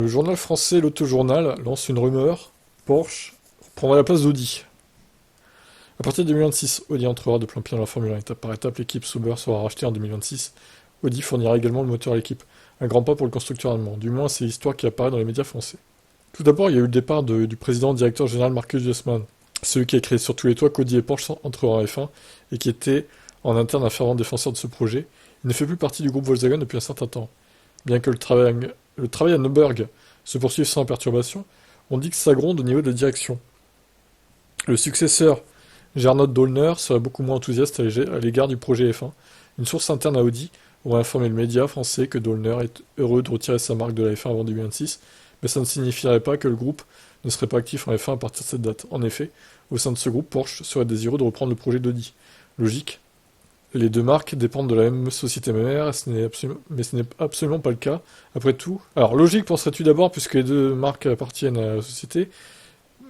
Le journal français L'Autojournal lance une rumeur: Porsche prendra la place d'Audi. À partir de 2026, Audi entrera de plein pied dans la Formule 1. Étape par étape, l'équipe Sauber sera rachetée en 2026. Audi fournira également le moteur à l'équipe. Un grand pas pour le constructeur allemand. Du moins, c'est l'histoire qui apparaît dans les médias français. Tout d'abord, il y a eu le départ du président directeur général Markus Wiesmann, celui qui a créé sur tous les toits qu'Audi et Porsche entreraient en F1 et qui était en interne un fervent défenseur de ce projet. Il ne fait plus partie du groupe Volkswagen depuis un certain temps. Bien que le travail à Neuberg se poursuive sans perturbation, on dit que ça gronde au niveau de la direction. Le successeur, Gernot Dollner, serait beaucoup moins enthousiaste à l'égard du projet F1. Une source interne à Audi aurait informé le média français que Dollner est heureux de retirer sa marque de la F1 avant 2026, mais ça ne signifierait pas que le groupe ne serait pas actif en F1 à partir de cette date. En effet, au sein de ce groupe, Porsche serait désireux de reprendre le projet d'Audi. Logique. Les deux marques dépendent de la même société mère, mais ce n'est absolument pas le cas. Après tout, alors logique penserais-tu d'abord, puisque les deux marques appartiennent à la société,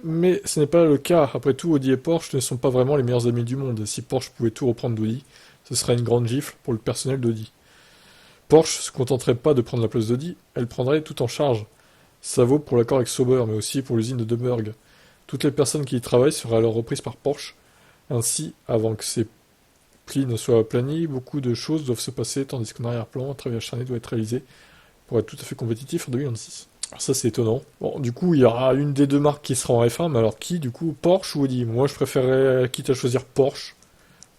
mais ce n'est pas le cas. Après tout, Audi et Porsche ne sont pas vraiment les meilleurs amis du monde. Si Porsche pouvait tout reprendre d'Audi, ce serait une grande gifle pour le personnel d'Audi. Porsche se contenterait pas de prendre la place d'Audi, elle prendrait tout en charge. Ça vaut pour l'accord avec Sauber, mais aussi pour l'usine de Döbberg. Toutes les personnes qui y travaillent seraient alors reprises par Porsche. Ainsi, avant que ces plis ne soient aplanis, beaucoup de choses doivent se passer, tandis qu'en arrière-plan, un travail acharné doit être réalisé pour être tout à fait compétitif en 2026. Alors ça, c'est étonnant. Bon, du coup, il y aura une des deux marques qui sera en F1, mais alors qui, du coup, Porsche ou Audi? Moi, je préférerais, quitte à choisir Porsche,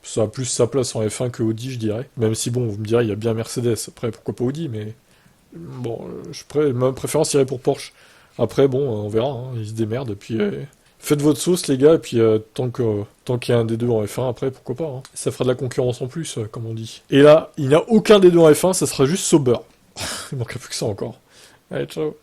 ça a plus sa place en F1 que Audi, je dirais. Même si, bon, vous me direz, il y a bien Mercedes. Après, pourquoi pas Audi, mais bon, ma préférence irait pour Porsche. Après, bon, on verra, hein, ils se démerdent, et puis faites votre sauce, les gars, et puis tant qu'il y a un des deux en F1, après, pourquoi pas, hein. Ça fera de la concurrence en plus, comme on dit. Et là, il n'y a aucun des deux en F1, ça sera juste Sauber. Il manquerait plus que ça encore. Allez, ciao.